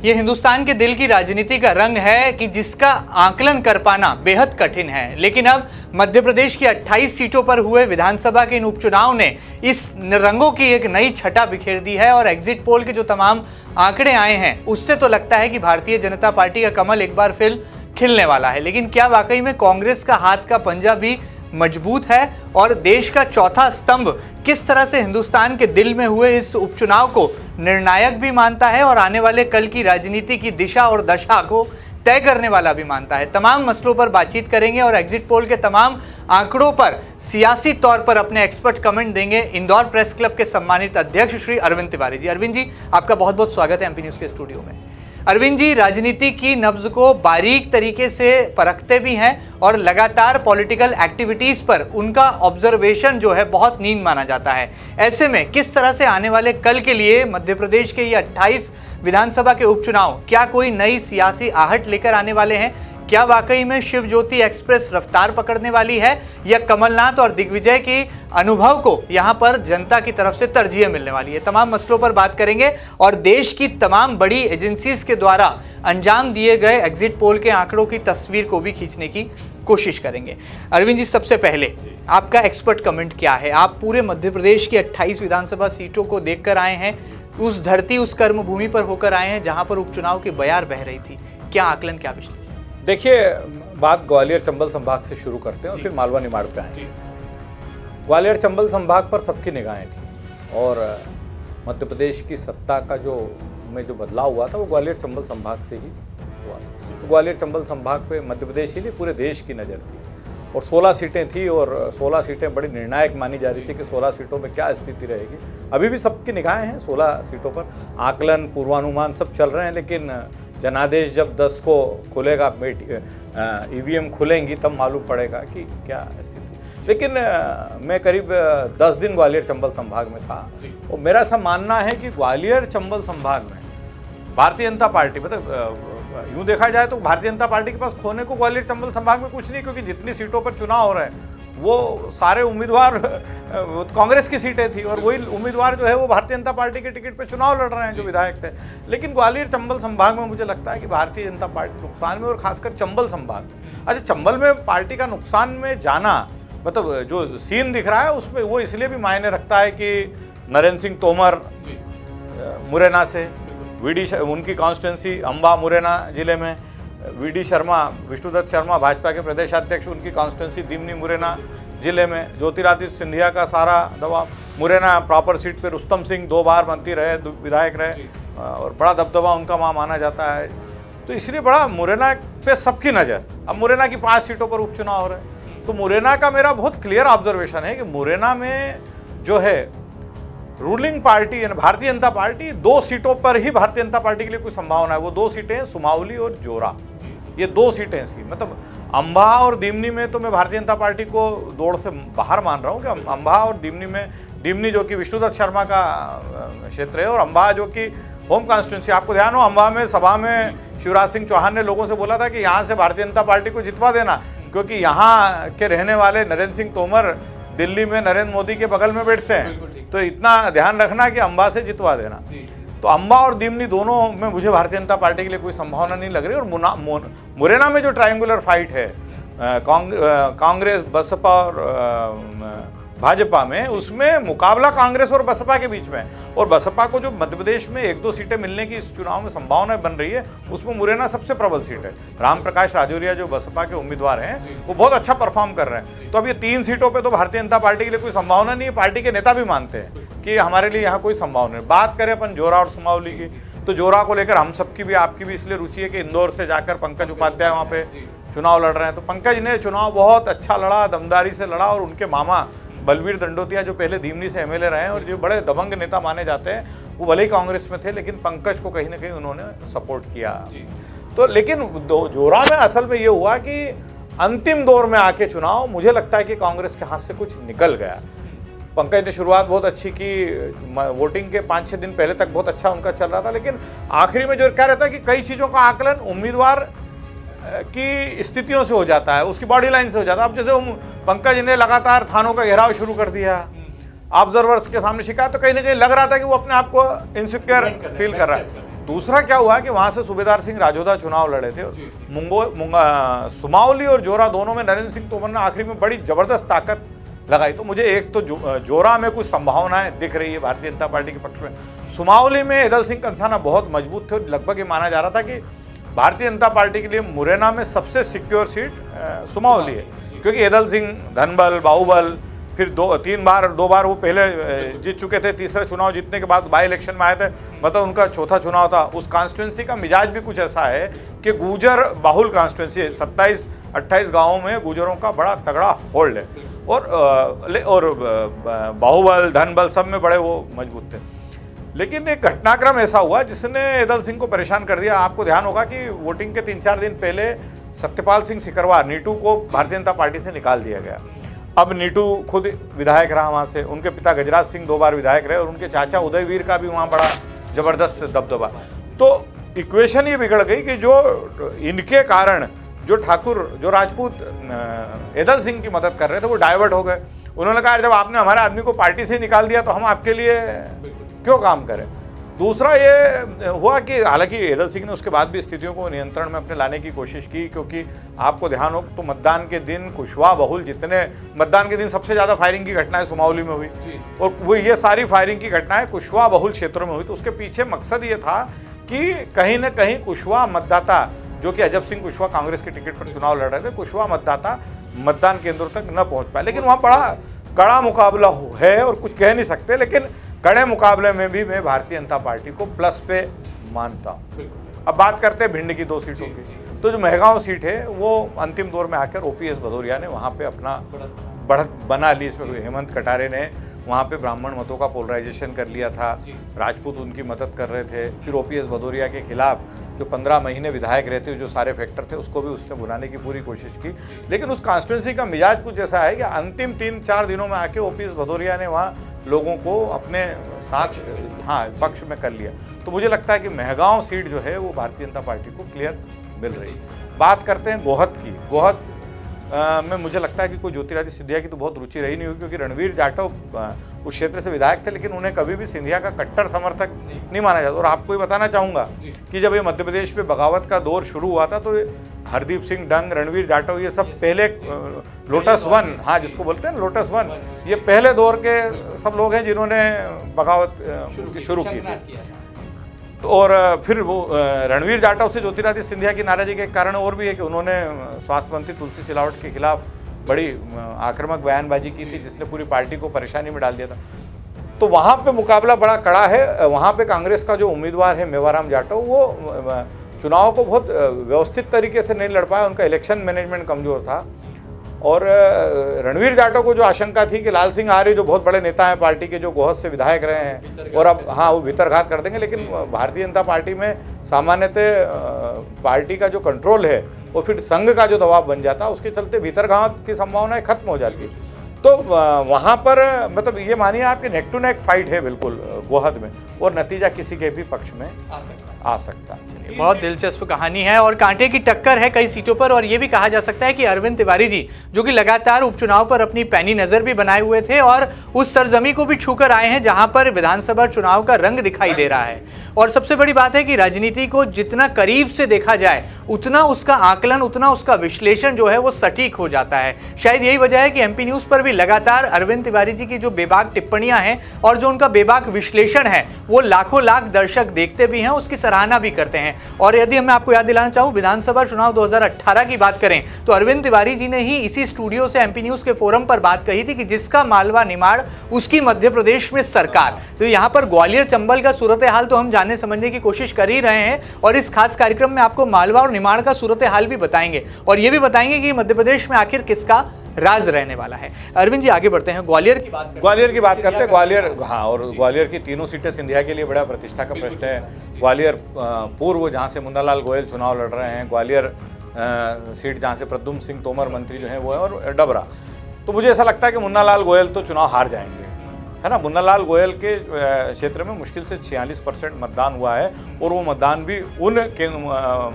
ये हिंदुस्तान के दिल की राजनीति का रंग है कि जिसका आकलन कर पाना बेहद कठिन है। लेकिन अब मध्य प्रदेश की 28 सीटों पर हुए विधानसभा के इन उपचुनाव ने इस रंगों की एक नई छटा बिखेर दी है और एग्जिट पोल के जो तमाम आंकड़े आए हैं उससे तो लगता है कि भारतीय जनता पार्टी का कमल एक बार फिर खिलने वाला है। लेकिन क्या वाकई में कांग्रेस का हाथ का पंजा भी मजबूत है और देश का चौथा स्तंभ किस तरह से हिंदुस्तान के दिल में हुए इस उपचुनाव को निर्णायक भी मानता है और आने वाले कल की राजनीति की दिशा और दशा को तय करने वाला भी मानता है। तमाम मसलों पर बातचीत करेंगे और एग्जिट पोल के तमाम आंकड़ों पर सियासी तौर पर अपने एक्सपर्ट कमेंट देंगे इंदौर प्रेस क्लब के सम्मानित अध्यक्ष श्री अरविंद तिवारी जी। अरविंद जी, आपका बहुत बहुत स्वागत है एमपी न्यूज के स्टूडियो में। अरविंद जी, राजनीति की नब्ज को बारीक तरीके से परखते भी हैं और लगातार पॉलिटिकल एक्टिविटीज पर उनका ऑब्जर्वेशन जो है बहुत नींद माना जाता है। ऐसे में किस तरह से आने वाले कल के लिए मध्य प्रदेश के ये 28 विधानसभा के उपचुनाव क्या कोई नई सियासी आहट लेकर आने वाले हैं? क्या वाकई में शिव ज्योति एक्सप्रेस रफ्तार पकड़ने वाली है या कमलनाथ और दिग्विजय के अनुभव को यहां पर जनता की तरफ से तरजीह मिलने वाली है? तमाम मसलों पर बात करेंगे और देश की तमाम बड़ी एजेंसीज के द्वारा अंजाम दिए गए एग्जिट पोल के आंकड़ों की तस्वीर को भी खींचने की कोशिश करेंगे। अरविंद जी, सबसे पहले आपका एक्सपर्ट कमेंट क्या है? आप पूरे मध्य प्रदेश की 28 विधानसभा सीटों को देखकर आए हैं, उस धरती उस कर्मभूमि पर होकर आए हैं जहां पर उपचुनाव की बयार बह रही थी। क्या आकलन, क्या विश्लेषण? देखिए, बात ग्वालियर चंबल संभाग से शुरू करते हैं और फिर मालवा निमाड़ पे आएंगे। ग्वालियर चंबल संभाग पर सबकी निगाहें थी और मध्य प्रदेश की सत्ता का जो बदलाव हुआ था वो ग्वालियर चंबल संभाग से ही हुआ था। तो ग्वालियर चंबल संभाग पे मध्य प्रदेश ही नहीं पूरे देश की नज़र थी और 16 सीटें थी और 16 सीटें बड़ी निर्णायक मानी जा रही थी कि 16 सीटों में क्या स्थिति रहेगी। अभी भी सबकी निगाहें हैं 16 सीटों पर, आकलन पूर्वानुमान सब चल रहे हैं, लेकिन जनादेश जब 10 को खुलेगा, ईवीएम खुलेंगी तब मालूम पड़ेगा कि क्या स्थिति। लेकिन मैं करीब 10 दिन ग्वालियर चंबल संभाग में था और मेरा ऐसा मानना है कि ग्वालियर चंबल संभाग में भारतीय जनता पार्टी, मतलब यूँ देखा जाए तो भारतीय जनता पार्टी के पास खोने को ग्वालियर चंबल संभाग में कुछ नहीं, क्योंकि जितनी सीटों पर चुनाव हो रहे हैं वो सारे उम्मीदवार कांग्रेस की सीटें थी और वही उम्मीदवार जो है वो भारतीय जनता पार्टी के टिकट पे चुनाव लड़ रहे हैं जो विधायक थे। लेकिन ग्वालियर चंबल संभाग में मुझे लगता है कि भारतीय जनता पार्टी नुकसान में, और खासकर चंबल संभाग। अच्छा, चंबल में पार्टी का नुकसान में जाना, मतलब जो सीन दिख रहा है उसमें वो इसलिए भी मायने रखता है कि नरेंद्र सिंह तोमर मुरैना से, उनकी कॉन्स्टिट्यूंसी अम्बा मुरैना जिले में, वीडी शर्मा, विष्णुदत्त शर्मा भाजपा के प्रदेशाध्यक्ष, उनकी कॉन्स्टिट्यूंसी दिमनी मुरैना जिले में, ज्योतिरादित्य सिंधिया का सारा दबाव मुरैना प्रॉपर सीट पे, रुस्तम सिंह 2 बार मंत्री रहे, विधायक रहे और बड़ा दबदबा उनका वहाँ माना जाता है। तो इसलिए बड़ा मुरैना पे सबकी नज़र। अब मुरैना की 5 सीटों पर उपचुनाव हो रहे हैं, तो मुरैना का मेरा बहुत क्लियर ऑब्जर्वेशन है कि मुरैना में जो है रूलिंग पार्टी यानी भारतीय जनता पार्टी 2 सीटों पर ही भारतीय जनता पार्टी के लिए कोई संभावना है। वो 2 सीटें हैं सुमावली और जोरा, ये 2 सीटें सी, मतलब अम्बा और दिमनी में तो मैं भारतीय जनता पार्टी को दौड़ से बाहर मान रहा हूँ कि अम्बा और दिमनी में, दिमनी जो कि विष्णुदत्त शर्मा का क्षेत्र है और अम्बा जो कि होम कॉन्स्टिट्यूंसी। आपको ध्यान हो, अम्बा में सभा में शिवराज सिंह चौहान ने लोगों से बोला था कि यहाँ से भारतीय जनता पार्टी को जितवा देना, क्योंकि यहाँ के रहने वाले नरेंद्र सिंह तोमर दिल्ली में नरेंद्र मोदी के बगल में बैठते हैं, तो इतना ध्यान रखना कि अम्बा से जितवा देना। तो अम्बा और दिमनी दोनों में मुझे भारतीय जनता पार्टी के लिए कोई संभावना नहीं लग रही। और मुरैना में जो ट्रायंगुलर फाइट है कांग्रेस, बसपा और भाजपा में, उसमें मुकाबला कांग्रेस और बसपा के बीच में, और बसपा को जो मध्य प्रदेश में 1-2 सीटें मिलने की इस चुनाव में संभावना बन रही है, उसमें मुरैना सबसे प्रबल सीट है। राम प्रकाश राजौरिया जो बसपा के उम्मीदवार हैं वो बहुत अच्छा परफॉर्म कर रहे हैं। तो अब ये 3 सीटों पे तो भारतीय जनता पार्टी के लिए कोई संभावना नहीं है। पार्टी के नेता भी मानते हैं कि हमारे लिए यहाँ कोई संभावना नहीं। बात करें अपन जोरा और सुमावली की, तो जोरा को लेकर हम सबकी भी आपकी भी इसलिए रुचि है कि इंदौर से जाकर पंकज उपाध्याय वहाँ पे चुनाव लड़ रहे हैं। तो पंकज ने चुनाव बहुत अच्छा लड़ा, दमदारी से लड़ा, और उनके मामा बलवीर दंडोतिया जो पहले दिमनी से एमएलए रहे हैं और जो बड़े दबंग नेता माने जाते हैं, वो भले ही कांग्रेस में थे लेकिन पंकज को कहीं ना कहीं उन्होंने सपोर्ट किया। तो लेकिन जोरा में असल में ये हुआ कि अंतिम दौर में आके चुनाव मुझे लगता है कि कांग्रेस के हाथ से कुछ निकल गया। पंकज ने शुरुआत बहुत अच्छी की, वोटिंग के 5-6 दिन पहले तक बहुत अच्छा उनका चल रहा था, लेकिन आखिरी में जो क्या रहता है कि कई चीज़ों का आकलन उम्मीदवार की स्थितियों से हो जाता है, उसकी बॉडी लाइन से हो जाता है। अब जैसे पंकज ने लगातार थानों का घेराव शुरू कर दिया, ऑब्जर्वर्स के सामने शिकायत, तो कहीं ना कहीं लग रहा था कि वो अपने आप को इनसिक्योर फील कर रहा है। दूसरा क्या हुआ कि वहां से सूबेदार सिंह राजोदा चुनाव लड़े थे। सुमावली और जोरा दोनों में नरेंद्र सिंह तोमर ने आखिरी में बड़ी जबरदस्त ताकत लगाई। तो मुझे एक तो जोरा में कुछ संभावनाएं दिख रही है भारतीय जनता पार्टी के पक्ष में। सुमावली में एदल सिंह कंसाना बहुत मजबूत थे और लगभग ये माना जा रहा था कि भारतीय जनता पार्टी के लिए मुरैना में सबसे सिक्योर सीट सुमावली है, क्योंकि एदल सिंह धनबल, बाहुबल, फिर दो बार वो पहले जीत चुके थे। तीसरा चुनाव जीतने के बाद बाई इलेक्शन में आए थे, मतलब उनका चौथा चुनाव था। उस कॉन्स्टिट्यूंसी का मिजाज भी कुछ ऐसा है कि गुजर बाहुल कॉन्स्टिट्यूंसी है। 27-28 गाँवों में गुजरों का बड़ा तगड़ा होल्ड है और बाहुबल, धनबल सब में बड़े वो मजबूत थे। लेकिन एक घटनाक्रम ऐसा हुआ जिसने एदल सिंह को परेशान कर दिया। आपको ध्यान होगा कि वोटिंग के 3-4 दिन पहले सत्यपाल सिंह सिकरवार नीटू को भारतीय जनता पार्टी से निकाल दिया गया। अब नीटू खुद विधायक रहा वहाँ से, उनके पिता गजराज सिंह 2 बार विधायक रहे और उनके चाचा उदयवीर का भी वहाँ बड़ा जबरदस्त दबदबा। तो इक्वेशन ये बिगड़ गई कि जो इनके कारण जो राजपूत एदल सिंह की मदद कर रहे थे वो डाइवर्ट हो गए। उन्होंने कहा जब आपने हमारे आदमी को पार्टी से निकाल दिया तो हम आपके लिए क्यों काम करें। दूसरा ये हुआ कि हालांकि एदल सिंह ने उसके बाद भी स्थितियों को नियंत्रण में अपने लाने की कोशिश की, क्योंकि आपको ध्यान हो तो मतदान के दिन कुशवाहा बहुल जितने मतदान के दिन सबसे ज़्यादा फायरिंग की घटनाएं सुमावली में हुई और वो ये सारी फायरिंग की घटनाएं कुशवाहा बहुल क्षेत्रों में हुई। तो उसके पीछे मकसद ये था कि कहीं ना कहीं कुशवाहा मतदाता, जो कि अजब सिंह कुशवाहा कांग्रेस के टिकट पर चुनाव लड़ रहे थे, कुशवाहा मतदाता मतदान केंद्रों तक न पहुँच पाए। लेकिन वहाँ बड़ा कड़ा मुकाबला है और कुछ कह नहीं सकते, लेकिन कड़े मुकाबले में भी मैं भारतीय जनता पार्टी को प्लस पे मानता हूँ। अब बात करते हैं भिंड की 2 सीटों की। तो जो मेहगांव सीट है वो अंतिम दौर में आकर ओपीएस भदौरिया ने वहाँ पे अपना बढ़त बना ली। इसमें हेमंत कटारे ने वहाँ पे ब्राह्मण मतों का पोलराइजेशन कर लिया था, राजपूत उनकी मदद कर रहे थे। फिर ओपीएस भदौरिया के खिलाफ जो 15 महीने विधायक रहते हुए जो सारे फैक्टर थे उसको भी उसने भुनाने की पूरी कोशिश की। लेकिन उस कॉन्स्टिट्यूंसी का मिजाज कुछ ऐसा है कि अंतिम 3-4 दिनों में आके ओपीएस भदौरिया ने वहाँ लोगों को अपने साथ पक्ष में कर लिया। तो मुझे लगता है कि मेहगांव सीट जो है वो भारतीय जनता पार्टी को क्लियर मिल रही है। बात करते हैं गोहद की। गोहद में मुझे लगता है कि कोई ज्योतिरादित्य सिंधिया की तो बहुत रुचि रही नहीं होगी, क्योंकि रणवीर जाटव उस क्षेत्र से विधायक थे, लेकिन उन्हें कभी भी सिंधिया का कट्टर समर्थक नहीं माना जाता। और आपको ये बताना चाहूँगा कि जब ये मध्य प्रदेश में बगावत का दौर शुरू हुआ था तो हरदीप सिंह डंग, रणवीर जाटव, ये सब पहले लोटस 1, जिसको बोलते हैं लोटस 1, ये पहले दौर के सब लोग हैं जिन्होंने बगावत शुरू की थी। और फिर वो रणवीर जाटव से ज्योतिरादित्य सिंधिया की नाराजगी के कारण और भी है कि उन्होंने स्वास्थ्य मंत्री तुलसी सिलावट के खिलाफ बड़ी आक्रामक बयानबाजी की थी, जिसने पूरी पार्टी को परेशानी में डाल दिया था। तो वहाँ पे मुकाबला बड़ा कड़ा है। वहाँ पे कांग्रेस का जो उम्मीदवार है मेवाराम जाटव, वो चुनाव को बहुत व्यवस्थित तरीके से नहीं लड़ पाया, उनका इलेक्शन मैनेजमेंट कमज़ोर था। और रणवीर जाटव को जो आशंका थी कि लाल सिंह आर्य जो बहुत बड़े नेता हैं पार्टी के, जो गोहद से विधायक रहे हैं और अब वो भीतरघात कर देंगे, लेकिन भारतीय जनता पार्टी में सामान्यतः पार्टी का जो कंट्रोल है वो फिर संघ का जो दबाव बन जाता है, उसके चलते भीतरघात की संभावनाएं खत्म हो जाती है। तो वहाँ पर मतलब ये मानिए आपकी नेक टू नेक फाइट है बिल्कुल गोहद में, और नतीजा किसी के भी पक्ष में आ सकता है। बहुत दिलचस्प कहानी है और कांटे की टक्कर है कई सीटों पर। और ये भी कहा जा सकता है कि अरविंद तिवारी जी, जो कि लगातार उपचुनाव पर अपनी पैनी नजर भी बनाए हुए थे और उस सरजमी को भी छूकर आए हैं जहां पर विधानसभा चुनाव का रंग दिखाई दे रहा है। और सबसे बड़ी बात है कि राजनीति को जितना करीब से देखा जाए उतना उसका आकलन, उतना उसका विश्लेषण जो है वो सटीक हो जाता है। शायद यही वजह है कि एमपी न्यूज़ पर भी लगातार अरविंद तिवारी जी की जो बेबाक टिप्पणियां हैं और जो उनका बेबाक विश्लेषण है वो लाखों लाख दर्शक देखते भी हैं, उसकी सराहना भी करते हैं। और यदि मैं आपको याद दिलाना चाहूँ, विधानसभा चुनाव 2018 की बात करें तो अरविंद तिवारी जी ने ही इसी स्टूडियो से एमपी न्यूज़ के फोरम पर बात कही थी कि जिसका मालवा निमाड़ उसकी मध्य प्रदेश में सरकार। तो यहाँ पर ग्वालियर चंबल का सूरत हाल तो हम जानने समझने की कोशिश कर ही रहे हैं और इस खास कार्यक्रम में आपको मालवा और निमाड़ का सूरत हाल भी बताएंगे और ये भी बताएंगे कि मध्य प्रदेश में आखिर किसका राज रहने वाला है। अरविंद जी आगे बढ़ते हैं, ग्वालियर की बात करते हैं। ग्वालियर, और ग्वालियर की तीनों सीटें सिंधिया के लिए बड़ा प्रतिष्ठा का प्रश्न है। ग्वालियर पूर्व जहाँ से मुन्नालाल गोयल चुनाव लड़ रहे हैं, ग्वालियर सीट जहाँ से प्रद्युम्न सिंह तोमर मंत्री जो हैं वो है, और डबरा। तो मुझे ऐसा लगता है कि मुन्नालाल गोयल तो चुनाव हार जाएंगे है ना। मुन्नालाल गोयल के क्षेत्र में मुश्किल से 46% मतदान हुआ है, और वो मतदान भी उन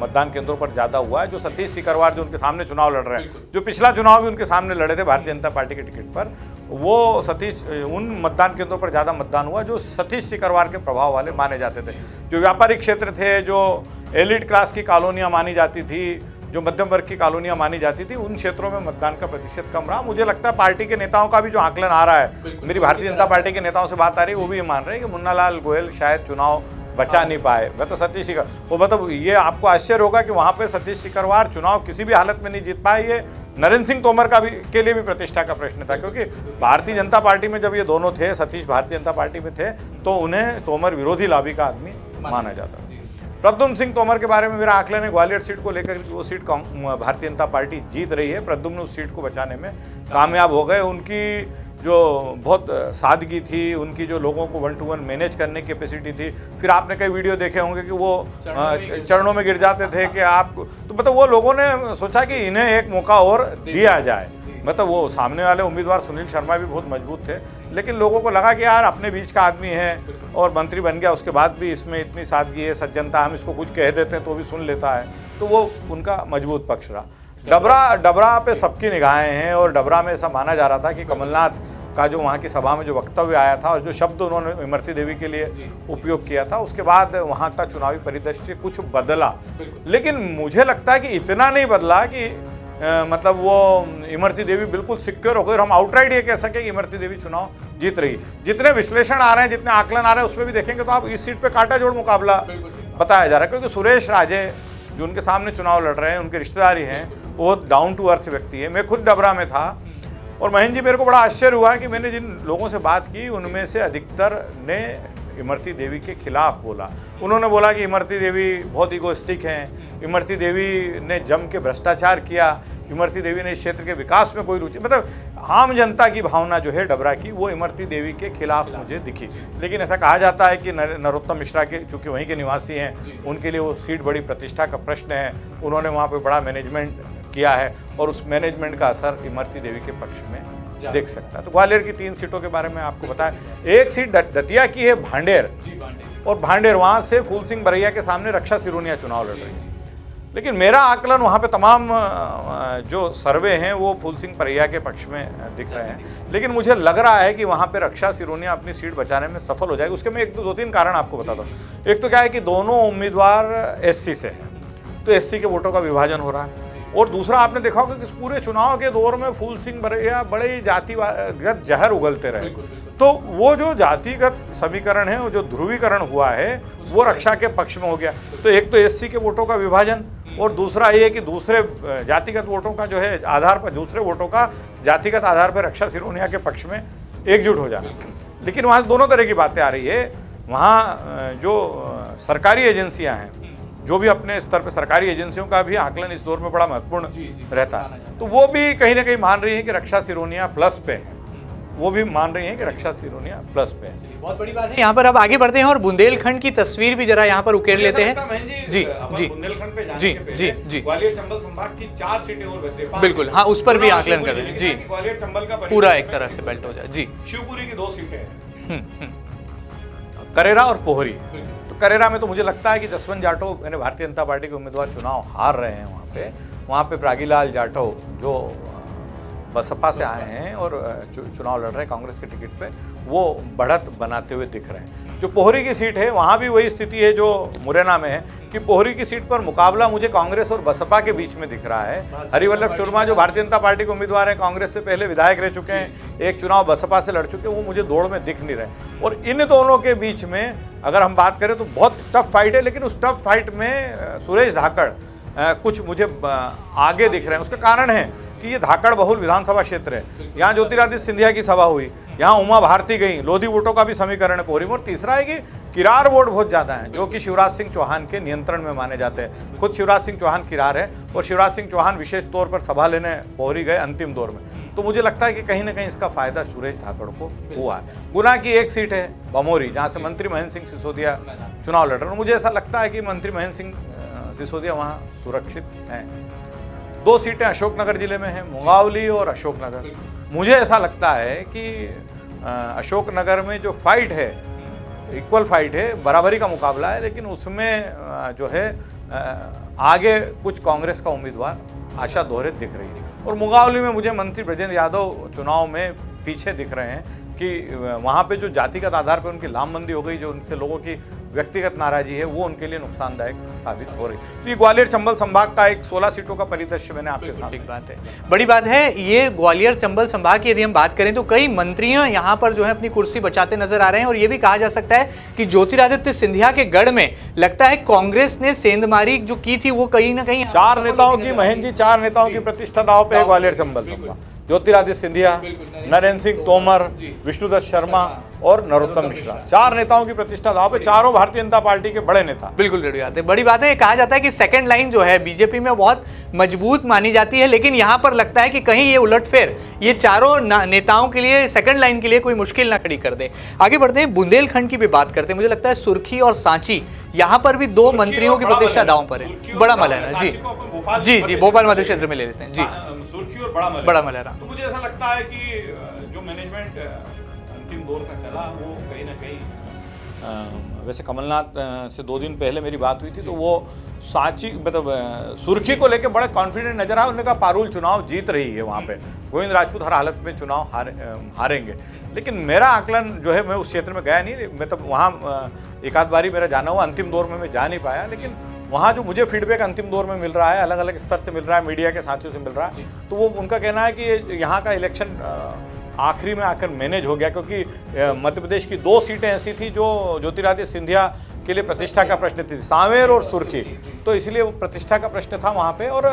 मतदान केंद्रों पर ज़्यादा हुआ है जो सतीश सिकरवार जो उनके सामने चुनाव लड़ रहे हैं, जो पिछला चुनाव भी उनके सामने लड़े थे भारतीय जनता पार्टी के टिकट पर, वो सतीश उन मतदान केंद्रों पर ज़्यादा मतदान हुआ जो सतीश सिकरवार के प्रभाव वाले माने जाते थे। जो व्यापारिक क्षेत्र थे, जो एलिट क्लास की कॉलोनियाँ मानी जाती थी, जो मध्यम वर्ग की कॉलोनियां मानी जाती थी, उन क्षेत्रों में मतदान का प्रतिशत कम रहा। मुझे लगता है पार्टी के नेताओं का भी जो आकलन आ रहा है, मेरी भारतीय जनता पार्टी के नेताओं से बात आ रही है, वो भी ये मान रहे हैं कि मुन्नालाल गोयल शायद चुनाव बचा नहीं पाए। मैं तो सतीश सिकर वो मतलब ये आपको आश्चर्य होगा कि वहाँ पे सतीश सिकरवार चुनाव किसी भी हालत में नहीं जीत पाए। ये नरेंद्र सिंह तोमर का भी के लिए भी प्रतिष्ठा का प्रश्न था, क्योंकि भारतीय जनता पार्टी में जब ये दोनों थे, सतीश भारतीय जनता पार्टी में थे, तो उन्हें तोमर विरोधी लॉबी का आदमी माना जाता। प्रद्युम्न सिंह तोमर के बारे में मेरा आकलन है ग्वालियर सीट को लेकर, वो सीट भारतीय जनता पार्टी जीत रही है। प्रद्युम्न उस सीट को बचाने में कामयाब हो गए। उनकी जो बहुत सादगी थी, उनकी जो लोगों को 1 to 1 मैनेज करने की कैपेसिटी थी। फिर आपने कई वीडियो देखे होंगे कि वो चरणों में गिर जाते थे कि आप, तो मतलब वो लोगों ने सोचा कि इन्हें एक मौका और दिया जाए। मतलब वो सामने वाले उम्मीदवार सुनील शर्मा भी बहुत मजबूत थे, लेकिन लोगों को लगा कि यार अपने बीच का आदमी है और मंत्री बन गया, उसके बाद भी इसमें इतनी सादगी है, सज्जनता, हम इसको कुछ कह देते हैं तो भी सुन लेता है, तो वो उनका मजबूत पक्ष रहा। डबरा पे सबकी निगाहें हैं, और डबरा में ऐसा माना जा रहा था कि कमलनाथ का जो वहाँ की सभा में जो वक्तव्य आया था और जो शब्द उन्होंने इमरती देवी के लिए उपयोग किया था, उसके बाद वहाँ का चुनावी परिदृश्य कुछ बदला। लेकिन मुझे लगता है कि इतना नहीं बदला कि मतलब वो इमरती देवी बिल्कुल सिक्योर हो गई और हम आउटराइट ये कह सके कि इमरती देवी चुनाव जीत रही। जितने विश्लेषण आ रहे हैं, जितने आकलन आ रहे हैं, उसमें भी देखेंगे तो आप इस सीट पे कांटा जोड़ मुकाबला बताया जा रहा है, क्योंकि सुरेश राजे जो उनके सामने चुनाव लड़ रहे हैं, उनके रिश्तेदारी हैं, वो डाउन टू अर्थ व्यक्ति है। मैं खुद डबरा में था, और महेंद्र जी मेरे को बड़ा आश्चर्य हुआ कि मैंने जिन लोगों से बात की उनमें से अधिकतर ने इमरती देवी के खिलाफ बोला। उन्होंने बोला कि इमरती देवी बहुत इगोइस्टिक हैं, इमरती देवी ने जम के भ्रष्टाचार किया, इमरती देवी ने इस क्षेत्र के विकास में कोई रुचि, मतलब आम जनता की भावना जो है डबरा की, वो इमरती देवी के खिलाफ मुझे दिखी। लेकिन ऐसा कहा जाता है कि नरोत्तम मिश्रा के चूँकि वहीं के निवासी हैं, उनके लिए वो सीट बड़ी प्रतिष्ठा का प्रश्न है, उन्होंने वहाँ पर बड़ा मैनेजमेंट किया है, और उस मैनेजमेंट का असर इमरती देवी के पक्ष में देख सकता है। तो ग्वालियर की 3 सीटों के बारे में आपको बताया। एक सीट दतिया की है भांडेर, और भांडेर वहाँ से फूल सिंह बरैया के सामने रक्षा सिरोनिया चुनाव लड़ रही है। लेकिन मेरा आकलन वहाँ पे तमाम जो सर्वे हैं वो फूल सिंह बरैया के पक्ष में दिख रहे हैं, लेकिन मुझे लग रहा है कि वहाँ पे रक्षा सिरोनिया अपनी सीट बचाने में सफल हो जाएगी। उसके मैं 2-3 कारण आपको बताता हूँ। एक तो क्या है कि दोनों उम्मीदवार SC से हैं, तो SC के वोटों का विभाजन हो रहा है, और दूसरा आपने देखा होगा कि पूरे चुनाव के दौर में फूल सिंह बरैया बड़े ही जातिगत जहर उगलते रहे। तो वो जो जातिगत समीकरण है, वो जो ध्रुवीकरण हुआ है, वो रक्षा के पक्ष में हो गया। तो एक तो SC के वोटों का विभाजन, और दूसरा ये कि दूसरे जातिगत वोटों का जो है आधार पर, दूसरे वोटों का जातिगत आधार पर रक्षा सिरोनिया के पक्ष में एकजुट हो जाना। लेकिन वहाँ दोनों तरह की बातें आ रही है। वहाँ जो सरकारी एजेंसियाँ हैं, जो भी अपने स्तर पर सरकारी एजेंसियों का भी आकलन इस दौर में बड़ा महत्वपूर्ण रहता है, तो वो भी कहीं ना कहीं मान रही है कि रक्षा सिरोनिया प्लस पे है। वो भी मान रही हैं कि रक्षा सिरोनिया प्लस पे है। बहुत बड़ी बात है। यहाँ पर अब आगे बढ़ते हैं और बुंदेलखंड की तस्वीर भी जरा यहाँ पर उकेर लेते हैं। जी जी बुंदेलखंड पे जी जी जी ग्वालियर चंबल संभाग की 4 सीटें और बच रही। बिल्कुल, हाँ, उस पर भी आकलन कर रहे हैं। जी, ग्वालियर चंबल का पूरा एक तरह से बेल्ट हो जाए। जी, शिवपुरी की 2 सीटें हैं, करेरा और पोहरी। तो करेरा में तो मुझे लगता है कि जसवंत जाटव, यानी भारतीय जनता पार्टी के उम्मीदवार चुनाव हार रहे हैं वहाँ पे प्रागीलाल जाटव जो बसपा से आए हैं और चुनाव लड़ रहे हैं कांग्रेस के टिकट पे, वो बढ़त बनाते हुए दिख रहे हैं। जो पोहरी की सीट है, वहाँ भी वही स्थिति है जो मुरैना में है कि पोहरी की सीट पर मुकाबला मुझे कांग्रेस और बसपा के बीच में दिख रहा है। हरिवल्लभ शर्मा जो भारतीय जनता पार्टी के उम्मीदवार हैं, कांग्रेस से पहले विधायक रह चुके हैं, एक चुनाव बसपा से लड़ चुके हैं, वो मुझे दौड़ में दिख नहीं रहे। और इन दोनों के बीच में अगर हम बात करें तो बहुत टफ फाइट है, लेकिन उस टफ फाइट में सुरेश धाकड़ कुछ मुझे आगे दिख रहे हैं। उसका कारण है कि ये धाकड़ बहुल विधानसभा क्षेत्र है, यहाँ ज्योतिरादित्य सिंधिया की सभा हुई, यहाँ उमा भारती गई, लोधी वोटों का भी समीकरण है पोहरी में। और तीसरा है कि किरार वोट बहुत ज़्यादा हैं, जो कि शिवराज सिंह चौहान के नियंत्रण में माने जाते हैं। खुद शिवराज सिंह चौहान किरार है, और शिवराज सिंह चौहान विशेष तौर पर सभा लेने पोहरी गए अंतिम दौर में। तो मुझे लगता है कि कहीं ना कहीं इसका फायदा सुरेश धाकड़ को हुआ है। गुना की एक सीट है बमोरी, जहाँ से मंत्री महेंद्र सिंह सिसोदिया चुनाव लड़ रहे हैं। मुझे ऐसा लगता है कि मंत्री महेंद्र सिंह सिसोदिया वहाँ सुरक्षित हैं। 2 सीटें अशोकनगर जिले में हैं, मुंगावली और अशोकनगर। मुझे ऐसा लगता है कि अशोकनगर में जो फाइट है, इक्वल फाइट है, बराबरी का मुकाबला है, लेकिन उसमें जो है आगे कुछ कांग्रेस का उम्मीदवार आशा दोहरे दिख रही है। और मुंगावली में मुझे मंत्री ब्रजेंद्र यादव चुनाव में पीछे दिख रहे हैं कि वहाँ पे जो जातिगत आधार पर उनकी लामबंदी हो गई, जो उनसे लोगों की व्यक्तिगत नाराजी है, वो उनके लिए नुकसानदायक साबित हो रही है। तो ये ग्वालियर चंबल संभाग का एक 16 सीटों का परिदृश्य मैंने आपके साथ। ठीक बात है, बड़ी बात है। ये ग्वालियर चंबल संभाग की यदि हम बात करें तो कई मंत्रियों यहाँ पर जो है अपनी कुर्सी बचाते नजर आ रहे हैं, और ये भी कहा जा सकता है कि ज्योतिरादित्य सिंधिया के गढ़ में लगता है कांग्रेस ने सेंधमारी जो की थी वो कहीं ना कहीं 4 नेताओं की, महेंद्र जी, 4 नेताओं की प्रतिष्ठा दांव पे है ग्वालियर चंबल संभाग। ज्योतिरादित्य सिंधिया, नरेंद्र सिंह तोमर, विष्णुदत्त शर्मा और नरोत्तम मिश्रा, 4 नेताओं की प्रतिष्ठा दांव पे, चारों भारतीय जनता पार्टी के बड़े नेता। बिल्कुल रेडी बात है, बड़ी बात है। कहा जाता है कि सेकंड लाइन जो है बीजेपी में बहुत मजबूत मानी जाती है, लेकिन यहाँ पर लगता है कि कहीं ये उलटफेर ये चारों नेताओं के लिए, सेकंड लाइन के लिए कोई मुश्किल ना खड़ी कर दे। आगे बढ़ते हैं, बुंदेलखंड की भी बात करते हैं। मुझे लगता है सुर्खी और सांची, यहाँ पर भी 2 मंत्रियों की प्रतिष्ठा दांव पर है। बड़ा मलहरा, जी जी, भोपाल मध्य क्षेत्र में ले लेते हैं जी। सुर्खी और बड़ा मलहरा। तो मुझे ऐसा लगता है कि जो मैनेजमेंट अंतिम दौर का चला, वो कहीं ना कहीं, वैसे कमलनाथ से 2 दिन पहले मेरी बात हुई थी, तो वो सांची मतलब सुर्खी को लेकर बड़े कॉन्फिडेंट नजर आए। उन्होंने कहा पारुल चुनाव जीत रही है वहाँ पे, गोविंद राजपूत हर हालत में चुनाव हारेंगे। लेकिन मेरा आकलन जो है, मैं उस क्षेत्र में गया नहीं, मतलब वहाँ एक आध बारी मेरा जाना हुआ, अंतिम दौर में मैं जा नहीं पाया, लेकिन वहाँ जो मुझे फीडबैक अंतिम दौर में मिल रहा है, अलग अलग स्तर से मिल रहा है, मीडिया के साथियों से मिल रहा है, तो वो उनका कहना है कि यहाँ का इलेक्शन आखिरी में आकर मैनेज हो गया, क्योंकि मध्य प्रदेश की 2 सीटें ऐसी थी जो ज्योतिरादित्य सिंधिया के लिए प्रतिष्ठा का प्रश्न थी, सांवेर और सुर्खी, तो इसलिए वो प्रतिष्ठा का प्रश्न था वहाँ पे। और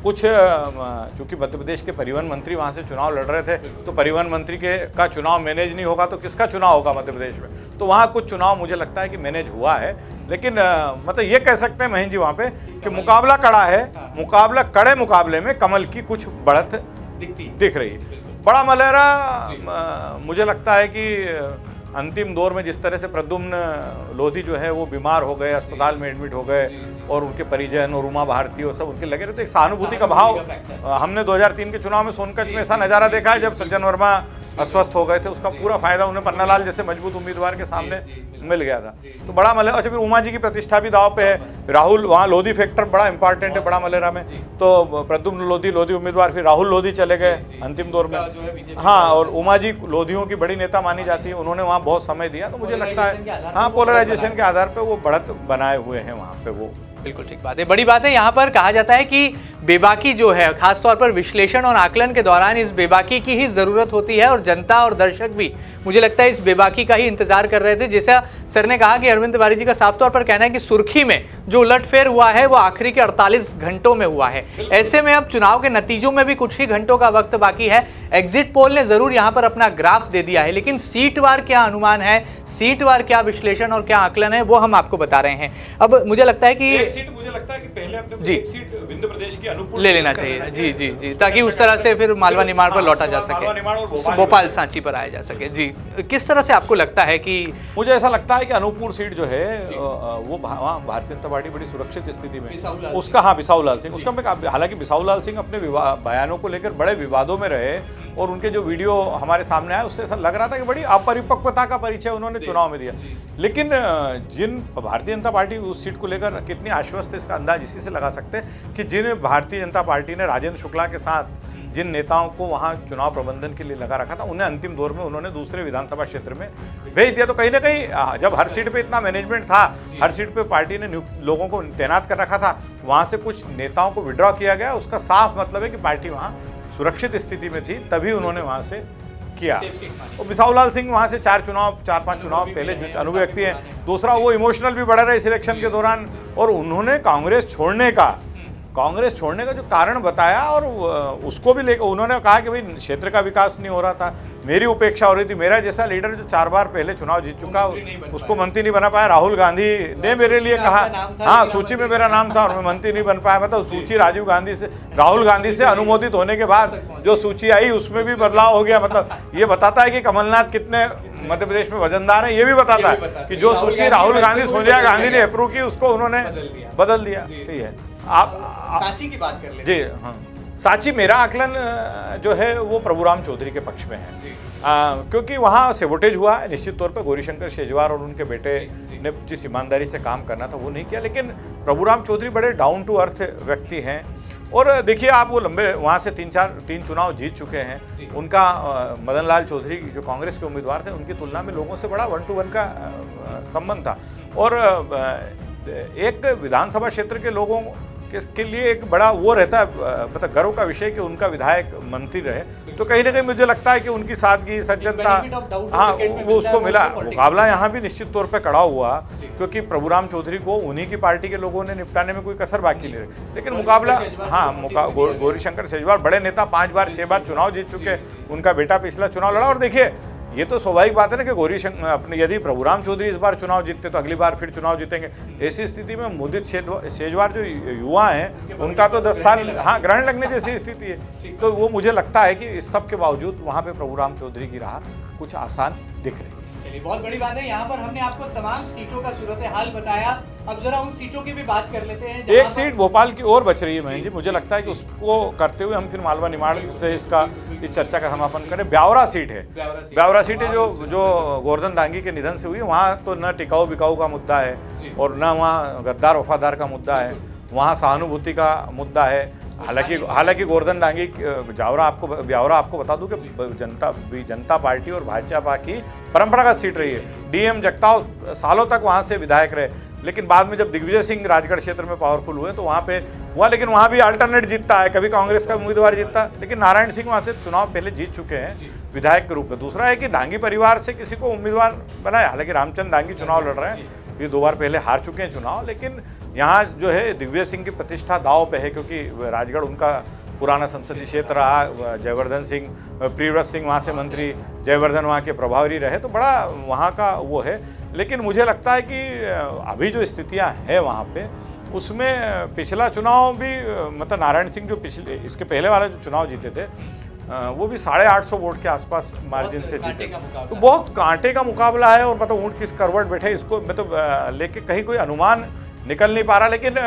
कुछ चूंकि मध्य प्रदेश के परिवहन मंत्री वहाँ से चुनाव लड़ रहे थे, तो परिवहन मंत्री का चुनाव मैनेज नहीं होगा तो किसका चुनाव होगा मध्य प्रदेश में? तो वहाँ कुछ चुनाव मुझे लगता है कि मैनेज हुआ है, लेकिन मतलब ये कह सकते हैं महेंद्र जी वहाँ पे कि मुकाबला कड़ा है। मुकाबला कड़े मुकाबले में कमल की कुछ बढ़त दिख रही है। बड़ा मलहरा, मुझे लगता है कि अंतिम दौर में जिस तरह से प्रद्युम्न लोधी जो है वो बीमार हो गए, अस्पताल में एडमिट हो गए, और उनके परिजन और उमा भारती और सब उनके लगे रहे, तो एक सहानुभूति का भाव हमने 2003 के चुनाव में सोनकच में ऐसा नज़ारा देखा है, जब सज्जन वर्मा अस्वस्थ हो गए थे, उसका पूरा फायदा उन्हें पन्नालाल जैसे मजबूत उम्मीदवार के सामने मिल गया था। तो बड़ा मलहरा, अच्छा फिर उमा जी की प्रतिष्ठा भी दाव पे है। राहुल, वहाँ लोधी फैक्टर बड़ा इंपॉर्टेंट है बड़ा मलहरा में, तो प्रद्युम्न लोधी उम्मीदवार, फिर राहुल लोधी चले गए अंतिम दौर में। हाँ, और उमा जी लोधियों की बड़ी नेता मानी जाती है, उन्होंने वहाँ बहुत समय दिया, तो मुझे लगता है हाँ, पोलराइजेशन के आधार पर वो बढ़त बनाए हुए हैं वहाँ पे वो। बिल्कुल ठीक बात है, बड़ी बात है। यहाँ पर कहा जाता है कि बेबाकी जो है, खासतौर पर विश्लेषण और आकलन के दौरान इस बेबाकी की ही जरूरत होती है, और जनता और दर्शक भी मुझे लगता है इस बेबाकी का ही इंतजार कर रहे थे। जैसा सर ने कहा कि अरविंद तिवारी जी का साफ तौर पर कहना है कि सुर्खी में जो उलटफेर हुआ है वो आखिरी के 48 घंटों में हुआ है। ऐसे में अब चुनाव के नतीजों में भी कुछ ही घंटों का वक्त बाकी है। एग्जिट पोल ने जरूर यहाँ पर अपना ग्राफ दे दिया है, लेकिन सीटवार क्या अनुमान है, सीटवार क्या विश्लेषण और क्या आकलन है, वो हम आपको बता रहे हैं। अब मुझे लगता है कि सीट, मुझे लगता है कि पहले अपने जी एक सीट विंध्य प्रदेश की अनुकूल ले लेना चाहिए, जी जी जी, ताकि उस तरह से फिर मालवा निमाड़ पर लौटा जा सके, भोपाल सांची पर आया जा सके। जी, किस तरह से आपको लगता है कि? मुझे ऐसा लगता है कि अनूपपुर सीट जो है वो वहाँ भारतीय जनता पार्टी बड़ी सुरक्षित स्थिति में, उसका, हाँ, बिसाहू लाल सिंह, उसका, हालांकि बिसाहू लाल सिंह अपने बयानों को लेकर बड़े विवादों में रहे, और उनके जो वीडियो हमारे सामने आए उससे ऐसा लग रहा था कि बड़ी अपरिपक्वता का परिचय उन्होंने चुनाव में दिया। लेकिन जिन भारतीय जनता पार्टी उस सीट को लेकर कितनी आश्वस्त है, इसका अंदाज इसी से लगा सकते हैं कि जिन भारतीय जनता पार्टी ने राजेंद्र शुक्ला के साथ जिन नेताओं को वहाँ चुनाव प्रबंधन के लिए लगा रखा था, उन्हें अंतिम दौर में उन्होंने दूसरे विधानसभा क्षेत्र में भेज दिया। तो कहीं ना कहीं जब हर सीट पे इतना मैनेजमेंट था, हर सीट पे पार्टी ने लोगों को तैनात कर रखा था, वहाँ से कुछ नेताओं को विड्रॉ किया गया, उसका साफ मतलब है कि पार्टी वहाँ सुरक्षित स्थिति में थी, तभी उन्होंने वहाँ से किया। और बिसाहू लाल सिंह वहाँ से 4-5 चुनाव पहले जो अनुभवी व्यक्ति हैं। दूसरा, वो इमोशनल भी बढ़ रहे इस इलेक्शन के दौरान, और उन्होंने कांग्रेस छोड़ने का जो कारण बताया, और उसको भी लेकर उन्होंने कहा कि भाई क्षेत्र का विकास नहीं हो रहा था, मेरी उपेक्षा हो रही थी। मेरा जैसा लीडर जो 4 बार पहले चुनाव जीत चुका, उसको मंत्री नहीं बना पाया। राहुल गांधी ने मेरे लिए कहा, हाँ, सूची में मेरा नाम था और मैं मंत्री नहीं बन पाया। मतलब सूची राहुल गांधी से अनुमोदित होने के बाद जो सूची आई उसमें भी बदलाव हो गया। मतलब ये बताता है कि कमलनाथ कितने मध्य प्रदेश में वजनदार है। ये भी बताता है कि जो सूची राहुल गांधी, सोनिया गांधी ने अप्रूव की, उसको उन्होंने बदल दिया। ठीक है, आप सांची की बात कर लें। जी, हाँ, साची मेरा आकलन जो है वो प्रभुराम चौधरी के पक्ष में है, क्योंकि वहाँ सेवोटेज हुआ है निश्चित तौर पर। गौरीशंकर शेजवार और उनके बेटे ने जिस ईमानदारी से काम करना था वो नहीं किया, लेकिन प्रभुराम चौधरी बड़े डाउन टू अर्थ व्यक्ति हैं। और देखिए आप वो लंबे वहाँ से तीन चुनाव जीत चुके हैं। उनका मदन लाल चौधरी जो कांग्रेस के उम्मीदवार थे उनकी तुलना में लोगों से बड़ा 1-to-1 का संबंध था। और एक विधानसभा क्षेत्र के लोगों के लिए एक बड़ा वो रहता है, मतलब गर्व का विषय कि उनका विधायक मंत्री रहे। तो कहीं ना कहीं मुझे लगता है कि उनकी सादगी, सज्जनता, हाँ वो उसको मिला। मुकाबला यहाँ भी निश्चित तौर पे कड़ा हुआ, क्योंकि प्रभुराम चौधरी को उन्हीं की पार्टी के लोगों ने निपटाने में कोई कसर बाकी नहीं रही। लेकिन मुकाबला, हाँ गौरीशंकर शेजवार बड़े नेता, 5 बार 6 बार चुनाव जीत चुके। उनका बेटा पिछला चुनाव लड़ा। और देखिए ये तो स्वाभाविक बात है ना कि गौरीशंकर अपने, यदि प्रभुराम चौधरी इस बार चुनाव जीतते तो अगली बार फिर चुनाव जीतेंगे। ऐसी स्थिति में मुदित शेजवार जो युवा हैं उनका तो 10 साल ग्रहण लगने जैसी स्थिति है। तो वो मुझे लगता है कि इस सब के बावजूद वहाँ पे प्रभुराम चौधरी की राह कुछ आसान दिख रही है। चलिए बहुत बड़ी बात है। यहाँ पर हमने आपको तमाम सीटों का सूरत हाल बताया। अब जरा उन सीटों की भी बात कर लेते हैं। एक सीट भोपाल की और बच रही है महेंद्र जी, मुझे लगता है कि उसको करते हुए हम फिर मालवा निमाड़ से इस चर्चा का समापन करें। ब्यावरा सीट है, ब्यावरा सीट है जो गोवर्धन डांगी के निधन से हुई है। वहाँ तो न टिकाऊ बिकाऊ का मुद्दा है और न वहाँ गद्दार वफादार का मुद्दा है, वहाँ सहानुभूति का मुद्दा है। हालांकि गोवर्धन डांगी ब्यावरा आपको बता दूं कि जनता पार्टी और भाजपा की परंपरागत सीट रही है। डीएम जगताव सालों तक वहां से विधायक रहे, लेकिन बाद में जब दिग्विजय सिंह राजगढ़ क्षेत्र में पावरफुल हुए तो वहां पे हुआ, लेकिन वहां भी अल्टरनेट जीतता है, कभी कांग्रेस का उम्मीदवार जीतता, लेकिन नारायण सिंह वहां से चुनाव पहले जीत चुके हैं विधायक के रूप में। दूसरा है कि डांगी परिवार से किसी को उम्मीदवार बनाया, हालांकि रामचंद्र डांगी चुनाव लड़ रहे हैं, ये 2 बार पहले हार चुके हैं चुनाव। लेकिन यहाँ जो है दिग्विजय सिंह की प्रतिष्ठा दांव पे है, क्योंकि राजगढ़ उनका पुराना संसदीय क्षेत्र रहा। जयवर्धन सिंह, प्रियव्रत सिंह वहाँ से मंत्री, जयवर्धन वहाँ के प्रभारी रहे, तो बड़ा वहाँ का वो है। लेकिन मुझे लगता है कि अभी जो स्थितियाँ हैं वहाँ पे, उसमें पिछला चुनाव भी मतलब नारायण सिंह जो इसके पहले वाला जो चुनाव जीते थे वो भी 850 वोट के आसपास मार्जिन से जीते। तो बहुत कांटे का मुकाबला है। और मतलब ऊँट किस करवट बैठे इसको मतलब लेके कहीं कोई अनुमान निकल नहीं पा रहा। लेकिन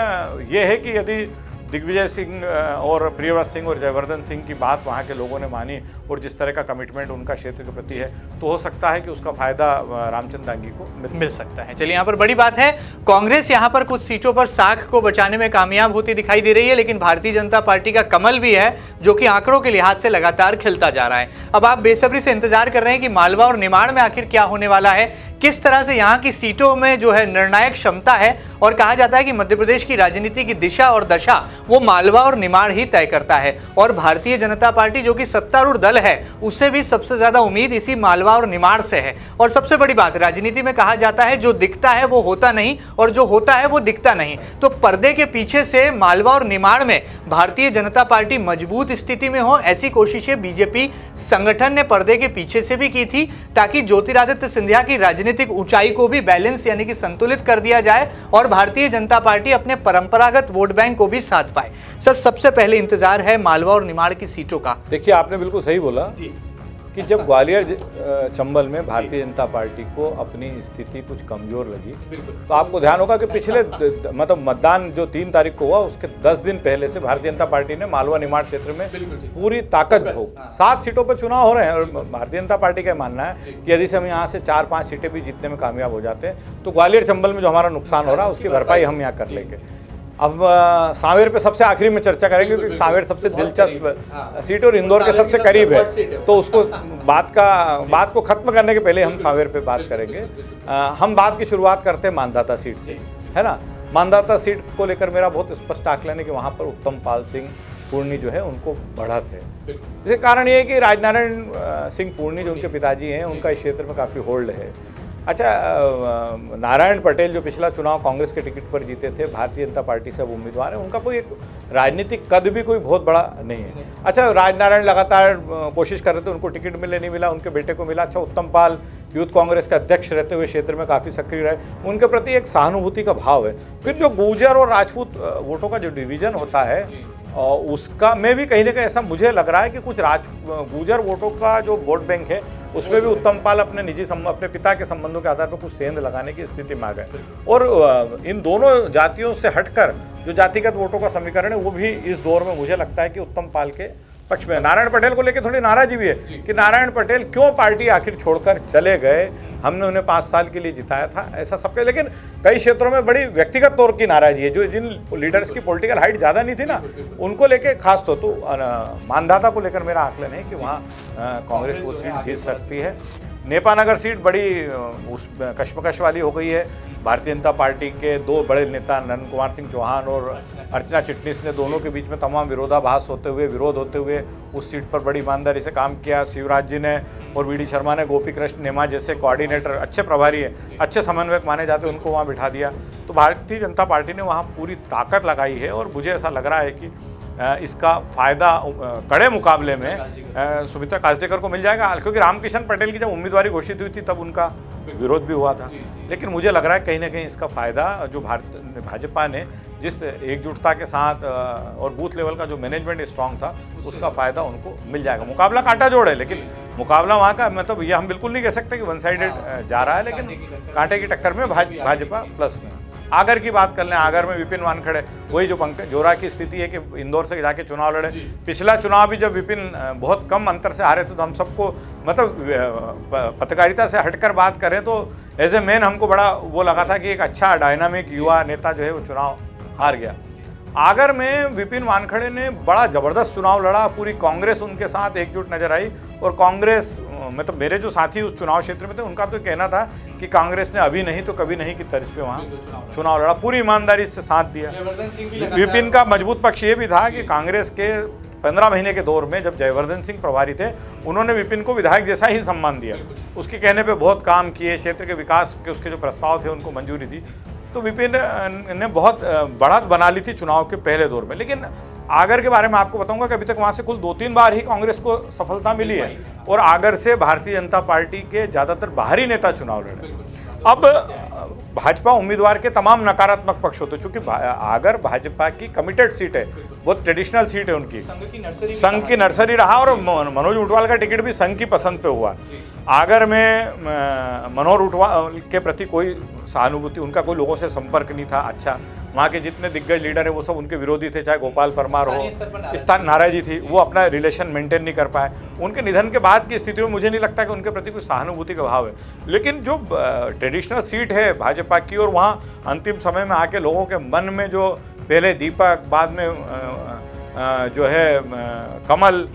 ये है कि यदि दिग्विजय सिंह और प्रियव्रत सिंह और जयवर्धन सिंह की बात वहाँ के लोगों ने मानी और जिस तरह का कमिटमेंट उनका क्षेत्र के प्रति है, तो हो सकता है कि उसका फायदा रामचंद्र डांगी को मिल सकता है। चलिए यहाँ पर बड़ी बात है, कांग्रेस यहाँ पर कुछ सीटों पर साख को बचाने में कामयाब होती दिखाई दे रही है, लेकिन भारतीय जनता पार्टी का कमल भी है जो कि आंकड़ों के लिहाज से लगातार खिलता जा रहा है। अब आप बेसब्री से इंतजार कर रहे हैं कि मालवा और निमाड़ में आखिर क्या होने वाला है, किस तरह से यहाँ की सीटों में जो है निर्णायक क्षमता है। और कहा जाता है कि मध्य प्रदेश की राजनीति की दिशा और दशा वो मालवा और निमाड़ ही तय करता है। और भारतीय जनता पार्टी जो कि सत्तारूढ़ दल है, उससे भी सबसे ज्यादा उम्मीद इसी मालवा और निमाड़ से है। और सबसे बड़ी बात, राजनीति में कहा जाता है जो दिखता है वो होता नहीं और जो होता है वो दिखता नहीं। तो पर्दे के पीछे से मालवा और निमाड़ में भारतीय जनता पार्टी मजबूत स्थिति में हो, ऐसी कोशिशें बीजेपी संगठन ने पर्दे के पीछे से भी की थी, ताकि ज्योतिरादित्य सिंधिया की राजनीतिक ऊंचाई को भी बैलेंस यानी कि संतुलित कर दिया जाए और भारतीय जनता पार्टी अपने परंपरागत वोट बैंक को भी साध पाए। सर, सबसे पहले इंतजार है मालवा और निमाड़ की सीटों का। देखिए आपने बिल्कुल सही बोला कि जब ग्वालियर चंबल में भारतीय जनता पार्टी को अपनी स्थिति कुछ कमजोर लगी, तो आपको ध्यान होगा कि पिछले मतलब मतदान जो 3 तारीख को हुआ उसके 10 दिन पहले से भारतीय जनता पार्टी ने मालवा निमाड़ क्षेत्र में पूरी ताकत झोंक 7 सीटों पर चुनाव हो रहे हैं। और भारतीय जनता पार्टी का मानना है कि यदि से हम यहाँ से 4-5 सीटें भी जीतने में कामयाब हो जाते हैं तो ग्वालियर चंबल में जो हमारा नुकसान हो रहा है उसकी भरपाई हम यहाँ कर लेंगे। अब सांवेर पे सबसे आखिरी में चर्चा करेंगे क्योंकि सांवेर सबसे दिलचस्प सीट और इंदौर के सबसे करीब है, तो उसको बात को खत्म करने के पहले हम सांवेर पे बात करेंगे। हम बात की शुरुआत करते हैं मानदाता सीट से, है ना। मानदाता सीट को लेकर मेरा बहुत स्पष्ट आकलन है कि वहाँ पर उत्तम पाल सिंह पूर्णी जो है उनको बढ़त है। इसके कारण ये है कि राजनारायण सिंह पूर्णी जो उनके पिताजी हैं उनका इस क्षेत्र में काफ़ी होल्ड है। अच्छा, नारायण पटेल जो पिछला चुनाव कांग्रेस के टिकट पर जीते थे, भारतीय जनता पार्टी से अब उम्मीदवार है, उनका कोई एक राजनीतिक कद भी कोई बहुत बड़ा नहीं है। अच्छा, राजनारायण लगातार कोशिश कर रहे थे, उनको टिकट मिले नहीं मिला, उनके बेटे को मिला। अच्छा, उत्तम पाल यूथ कांग्रेस के अध्यक्ष रहते हुए क्षेत्र में काफ़ी सक्रिय रहे, उनके प्रति एक सहानुभूति का भाव है। फिर जो गुर्जर और राजपूत वोटों का जो डिवीजन होता है उसका में भी कहीं ना कहीं ऐसा मुझे लग रहा है कि कुछ गुर्जर वोटों का जो वोट बैंक है उसमें भी उत्तम पाल अपने अपने पिता के संबंधों के आधार पर कुछ सेंध लगाने की स्थिति में आ गए। और इन दोनों जातियों से हटकर जो जातिगत वोटों का समीकरण है वो भी इस दौर में मुझे लगता है कि उत्तम पाल के पक्ष में। नारायण पटेल को लेकर थोड़ी नाराजी भी है कि नारायण पटेल क्यों पार्टी आखिर छोड़कर चले गए, हमने उन्हें 5 साल के लिए जिताया था, ऐसा सबके। लेकिन कई क्षेत्रों में बड़ी व्यक्तिगत तौर की नाराजी है, जो जिन लीडर्स की पॉलिटिकल हाइट ज़्यादा नहीं थी ना, उनको लेके खास तौर तो मानधाता को लेकर मेरा आकलन है कि वहाँ कांग्रेस वो सीट जीत सकती है। नेपानगर सीट बड़ी उस कशमकश वाली हो गई है। भारतीय जनता पार्टी के 2 बड़े नेता नंद कुमार सिंह चौहान और अर्चना चिटनिस ने दोनों के बीच में तमाम विरोधाभास होते हुए, विरोध होते हुए उस सीट पर बड़ी ईमानदारी से काम किया। शिवराज जी ने और वी डी शर्मा ने गोपी कृष्ण नेमा जैसे कोऑर्डिनेटर, अच्छे प्रभारी है, अच्छे समन्वयक माने जाते, उनको वहाँ बिठा दिया। तो भारतीय जनता पार्टी ने वहाँ पूरी ताकत लगाई है और मुझे ऐसा लग रहा है कि इसका फायदा कड़े मुकाबले में सुमित्रा काजडेकर को मिल जाएगा, क्योंकि रामकिशन पटेल की जब उम्मीदवारी घोषित हुई थी तब उनका विरोध भी हुआ था। लेकिन मुझे लग रहा है कहीं ना कहीं इसका फायदा जो भाजपा ने जिस एकजुटता के साथ और बूथ लेवल का जो मैनेजमेंट स्ट्रांग था, उसका फायदा उनको मिल जाएगा। मुकाबला कांटा जोड़ है, लेकिन मुकाबला वहाँ का मतलब ये हम बिल्कुल नहीं कह सकते कि वन साइडेड जा रहा है, लेकिन कांटे की टक्कर में भाजपा प्लस में। आगर की बात कर लें, आगर में विपिन वानखड़े, वही जो पंकज जोरा की स्थिति है कि इंदौर से जाके चुनाव लड़े। पिछला चुनाव भी जब विपिन बहुत कम अंतर से हारे थे तो हम सबको मतलब पत्रकारिता से हटकर बात करें तो एज ए मैन हमको बड़ा वो लगा था कि एक अच्छा डायनामिक युवा नेता जो है वो चुनाव हार गया। आगर में विपिन वानखड़े ने बड़ा ज़बरदस्त चुनाव लड़ा, पूरी कांग्रेस उनके साथ एकजुट नजर आई। और कांग्रेस मतलब मेरे जो साथी उस चुनाव क्षेत्र में थे उनका तो कहना था कि कांग्रेस ने अभी नहीं तो कभी नहीं की तर्ज पे वहाँ चुनाव लड़ा, पूरी ईमानदारी से साथ दिया। विपिन का मजबूत पक्ष ये भी था कि कांग्रेस के 15 महीने के दौर में जब जयवर्धन सिंह प्रभारी थे, उन्होंने विपिन को विधायक जैसा ही सम्मान दिया, उसके कहने पे बहुत काम किए, क्षेत्र के विकास के उसके जो प्रस्ताव थे उनको मंजूरी दी। तो विपिन ने बहुत बढ़त बना ली थी चुनाव के पहले दौर में। लेकिन आगर के बारे में आपको बताऊंगा कि अभी तक वहाँ से कुल 2-3 बार ही कांग्रेस को सफलता मिली है और आगर से भारतीय जनता पार्टी के ज़्यादातर बाहरी नेता चुनाव लड़े। अब भाजपा उम्मीदवार के तमाम नकारात्मक पक्ष होते, चूंकि आगर भाजपा की कमिटेड सीट है, बहुत ट्रेडिशनल सीट है उनकी, संघ की नर्सरी रहा और मनोज ऊंटवाल का टिकट भी संघ की पसंद पे हुआ। आगर में मनोहर ऊंटवाल के प्रति कोई सहानुभूति, उनका कोई लोगों से संपर्क नहीं था अच्छा। वहाँ के जितने दिग्गज लीडर है वो सब उनके विरोधी थे, चाहे गोपाल परमार हो, स्थान नाराजी थी, वो अपना रिलेशन मेंटेन नहीं कर पाए। उनके निधन के बाद की स्थिति में मुझे नहीं लगता कि उनके प्रति कुछ सहानुभूति का भाव है। लेकिन जो ट्रेडिशनल सीट है भाजपा की और वहाँ अंतिम समय में आके लोगों के मन में जो पहले दीपक, बाद में जो है कमल,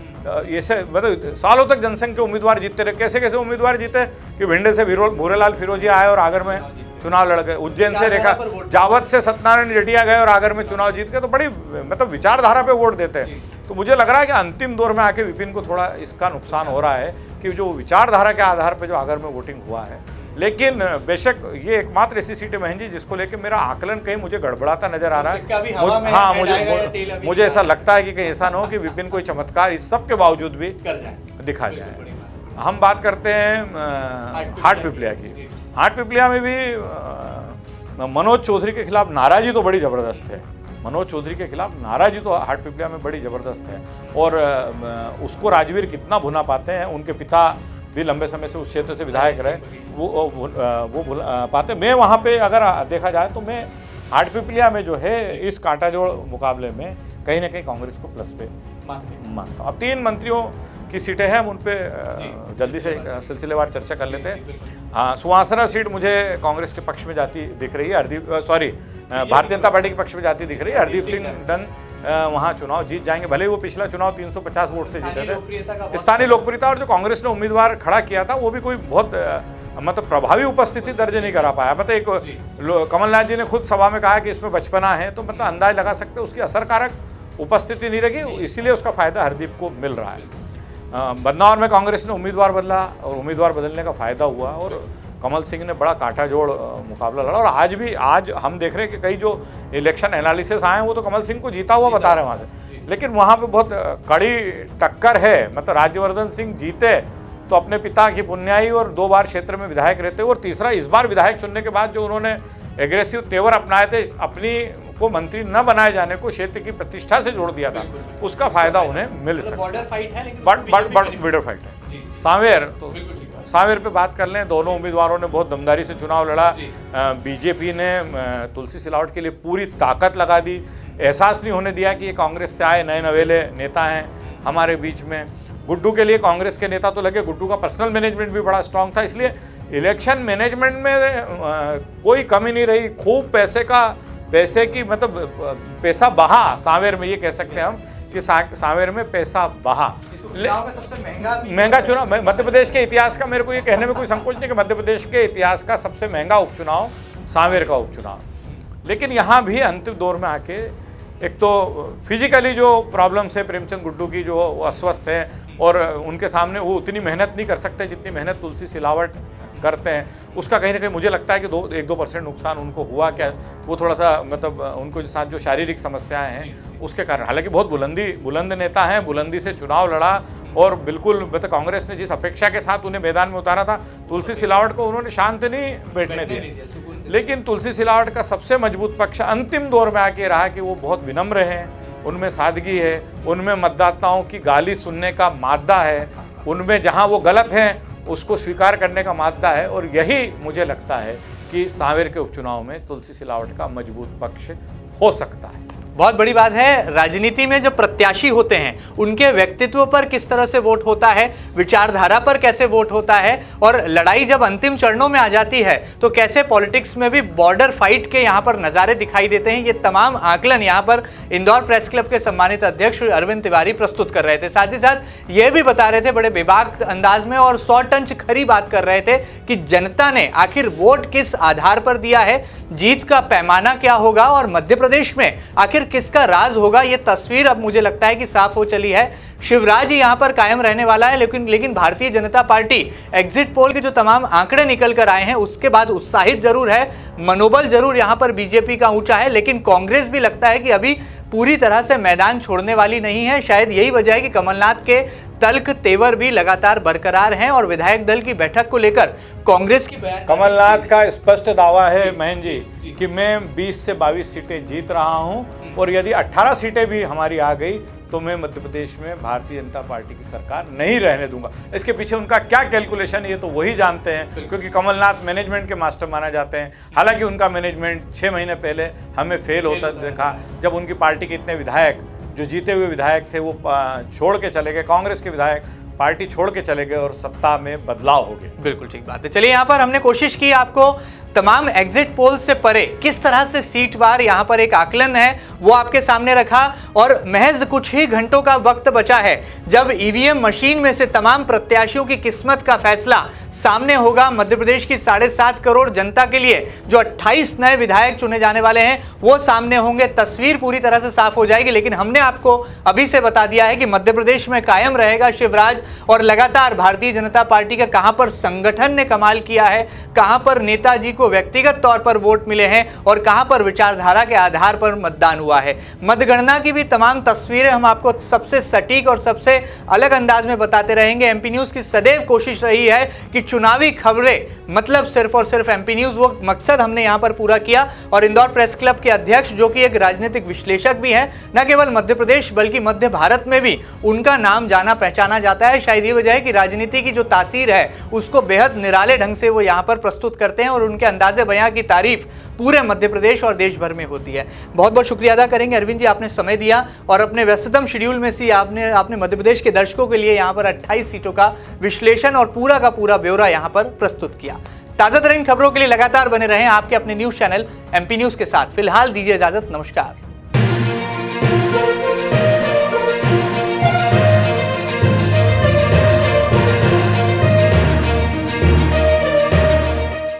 ये से मतलब सालों तक जनसंघ के उम्मीदवार जीतते रहे। कैसे कैसे उम्मीदवार जीते कि भिंडे से भूरेलाल फिरोजी आए और आगर में चुनाव लड़ गए, उज्जैन से रेखा जावत से सत्यनारायण जटिया गए और आगर में चुनाव जीत गए। तो बड़ी मतलब विचारधारा पे वोट देते हैं। तो मुझे लग रहा है कि अंतिम दौर में आके विपिन को थोड़ा इसका नुकसान हो रहा है कि जो विचारधारा के आधार पर जो आगर में वोटिंग हुआ है। लेकिन बेशक ये एकमात्र ऐसी सीट है महंजी जिसको लेकर मेरा आकलन कहीं मुझे गड़बड़ाता नजर आ रहा है। हाँ, मुझे ऐसा लगता है कि कहीं ऐसा ना हो कि विपिन कोई चमत्कार इस सब के बावजूद भी दिखा जाए। हम बात करते हैं हाटपिपलिया की। हाटपिपलिया में भी मनोज चौधरी के खिलाफ नाराजी तो बड़ी ज़बरदस्त है। मनोज चौधरी के खिलाफ नाराजी तो हाटपिपलिया में बड़ी ज़बरदस्त है और उसको राजवीर कितना भुना पाते हैं, उनके पिता भी लंबे समय से उस क्षेत्र से विधायक रहे, वो भुल पाते। मैं वहाँ पे अगर देखा जाए तो मैं हाटपिपलिया में जो है इस कांटाजोड़ मुकाबले में कहीं ना कहीं कांग्रेस को प्लस पे मानता हूँ। अब 3 मंत्रियों की सीटें हैं, हम उन पर जल्दी से सिलसिलेवार चर्चा कर लेते हैं। सुहासना सीट मुझे कांग्रेस के पक्ष में जाती दिख रही है, भारतीय जनता पार्टी के पक्ष में जाती दिख रही है। हरदीप सिंह डंग वहाँ चुनाव जीत जाएंगे, भले ही वो पिछला चुनाव 350 वोट से जीते थे। स्थानीय लोकप्रियता और जो कांग्रेस ने उम्मीदवार खड़ा किया था वो भी कोई बहुत मतलब प्रभावी उपस्थिति दर्ज नहीं करा पाया। मतलब एक कमलनाथ जी ने खुद सभा में कहा कि इसमें बचपना है, तो मतलब अंदाज लगा सकते उसकी असरकारक उपस्थिति नहीं रही, इसीलिए उसका फायदा हरदीप को मिल रहा है। बदनौर में कांग्रेस ने उम्मीदवार बदला और उम्मीदवार बदलने का फायदा हुआ और कमल सिंह ने बड़ा कांटाजोड़ मुकाबला लड़ा। और आज हम देख रहे हैं कि कई जो इलेक्शन एनालिसिस आए हैं वो तो कमल सिंह को जीता हुआ बता रहे हैं वहाँ से, लेकिन वहाँ पे बहुत कड़ी टक्कर है। मतलब राज्यवर्धन सिंह जीते तो अपने पिता की पुण्याई और 2 बार क्षेत्र में विधायक रहते और तीसरा इस बार विधायक चुनने के बाद जो उन्होंने एग्रेसिव तेवर अपनाए थे, अपनी को मंत्री न बनाए जाने को क्षेत्र की प्रतिष्ठा से जोड़ दिया था, उसका फायदा उन्हें मिल सकता है। बॉर्डर फाइट है, सांवेर तो सांवेर पे बात कर लें, दोनों उम्मीदवारों ने बहुत दमदारी से चुनाव लड़ा। बीजेपी ने तुलसी सिलावट के लिए पूरी ताकत लगा दी, एहसास नहीं होने दिया कि ये कांग्रेस से आए नए नवेले नेता हैं हमारे बीच में। गुड्डू के लिए कांग्रेस के नेता तो लगे, गुड्डू का पर्सनल मैनेजमेंट भी बड़ा स्ट्रांग था, इसलिए इलेक्शन मैनेजमेंट में कोई कमी नहीं रही। खूब पैसे की मतलब पैसा बहा सांवेर में, ये कह सकते हैं हम कि सांवेर में पैसा बहा। सबसे महंगा चुनाव मध्य प्रदेश के इतिहास का, मेरे को ये कहने में कोई संकोच नहीं कि मध्य प्रदेश के इतिहास का सबसे महंगा उपचुनाव सांवेर का उपचुनाव। लेकिन यहाँ भी अंतिम दौर में आके एक तो फिजिकली जो प्रॉब्लम्स है प्रेमचंद गुड्डू की, जो अस्वस्थ है और उनके सामने वो उतनी मेहनत नहीं कर सकते जितनी मेहनत तुलसी सिलावट करते हैं, उसका कहीं ना कहीं मुझे लगता है कि 1-2% नुकसान उनको हुआ। क्या वो थोड़ा सा मतलब उनको साथ जो शारीरिक समस्याएं हैं उसके कारण, हालांकि बहुत बुलंद नेता हैं, बुलंदी से चुनाव लड़ा और बिल्कुल मतलब कांग्रेस ने जिस अपेक्षा के साथ उन्हें मैदान में उतारा था, तुलसी सिलावट को उन्होंने शांत नहीं बैठने दिया। लेकिन तुलसी सिलावट का सबसे मजबूत पक्ष अंतिम दौर में आके रहा कि वो बहुत विनम्र हैं, उनमें सादगी है, उनमें मतदाताओं की गाली सुनने का मादा है, उनमें जहाँ वो गलत हैं उसको स्वीकार करने का मादा है। और यही मुझे लगता है कि सांवेर के उपचुनाव में तुलसी सिलावट का मजबूत पक्ष हो सकता है। बहुत बड़ी बात है, राजनीति में जब प्रत्याशी होते हैं उनके व्यक्तित्व पर किस तरह से वोट होता है, विचारधारा पर कैसे वोट होता है, और लड़ाई जब अंतिम चरणों में आ जाती है तो कैसे पॉलिटिक्स में भी बॉर्डर फाइट के यहाँ पर नज़ारे दिखाई देते हैं। ये तमाम आकलन यहाँ पर इंदौर प्रेस क्लब के सम्मानित अध्यक्ष अरविंद तिवारी प्रस्तुत कर रहे थे। साथ ही साथ ये भी बता रहे थे बड़े बेबाक अंदाज में और 100 टन खरी बात कर रहे थे कि जनता ने आखिर वोट किस आधार पर दिया है, जीत का पैमाना क्या होगा और मध्य प्रदेश में आखिर किसका राज होगा। यह तस्वीर अब मुझे लगता है कि साफ हो चली है। शिवराज यहां पर कायम रहने वाला है, लेकिन Bharatiya Janata party exit poll के जो तमाम आंकड़े निकल कर आए हैं उसके बाद उत्साहित जरूर है, मनोबल जरूर यहां पर बीजेपी का ऊंचा है, लेकिन कांग्रेस भी लगता है कि अभी पूरी तरह से मैदान छोड़ने वाली नहीं है। शायद यही वजह है कि कमलनाथ के तल्ख तेवर भी लगातार बरकरार हैं और विधायक दल की बैठक को लेकर कांग्रेस की कमलनाथ का स्पष्ट दावा है महेंद्र जी कि मैं 20 से 22 सीटें जीत रहा हूं और यदि 18 सीटें भी हमारी आ गई तो मैं मध्य प्रदेश में भारतीय जनता पार्टी की सरकार नहीं रहने दूंगा। इसके पीछे उनका क्या कैलकुलेशन है ये तो वही जानते हैं, क्योंकि कमलनाथ मैनेजमेंट के मास्टर माना जाते हैं। हालांकि उनका मैनेजमेंट 6 महीने पहले हमें फेल होता देखा, जब उनकी पार्टी के इतने विधायक जो जीते हुए विधायक थे वो छोड़ के चले गए, कांग्रेस के विधायक पार्टी छोड़ के चले गए और सत्ता में बदलाव हो गए। बिल्कुल ठीक बात है। चलिए यहाँ पर हमने कोशिश की आपको तमाम एग्जिट पोल से परे किस तरह से सीटवार यहाँ पर एक आकलन है वो आपके सामने रखा, और महज कुछ ही घंटों का वक्त बचा है जब ईवीएम मशीन में से तमाम प्रत्याशियों की किस्मत का फैसला सामने होगा। मध्य प्रदेश की 7.5 करोड़ जनता के लिए जो 28 नए विधायक चुने जाने वाले हैं वो सामने होंगे, तस्वीर पूरी तरह से साफ हो जाएगी। लेकिन हमने आपको अभी से बता दिया है कि मध्य प्रदेश में कायम रहेगा शिवराज, और लगातार भारतीय जनता पार्टी का कहां पर संगठन ने कमाल किया है, कहां पर नेताजी को व्यक्तिगत तौर पर वोट मिले हैं और कहां पर विचारधारा के आधार पर मतदान हुआ है। मतगणना की भी तमाम तस्वीरें हम आपको सबसे सटीक और सबसे अलग अंदाज में बताते रहेंगे। एमपी न्यूज़ की सदैव कोशिश रही है कि चुनावी खबरें मतलब सिर्फ और सिर्फ एमपी न्यूज़, वो मकसद हमने यहां पर पूरा किया। और इंदौर प्रेस क्लब के अध्यक्ष जो कि एक राजनीतिक विश्लेषक भी हैं, न केवल मध्य प्रदेश बल्कि मध्य भारत में भी उनका नाम जाना पहचाना जाता है। शायद ये वजह है कि राजनीति की जो तासीर है उसको बेहद निराले ढंग से वो यहाँ पर प्रस्तुत करते हैं और उनके अंदाजे बयां की तारीफ पूरे मध्य प्रदेश और देश भर में होती है। बहुत बहुत शुक्रिया अदा करेंगे अरविंद जी, आपने समय दिया और अपने व्यस्ततम शेड्यूल में से आपने मध्य प्रदेश के दर्शकों के लिए यहाँ पर 28 सीटों का विश्लेषण और पूरा का पूरा ब्यौरा यहाँ पर प्रस्तुत किया। ताज़ा तरीन खबरों के लिए लगातार बने रहें आपके अपने न्यूज़ चैनल एमपी न्यूज़ के साथ। फिलहाल दीजिए इजाजत, नमस्कार।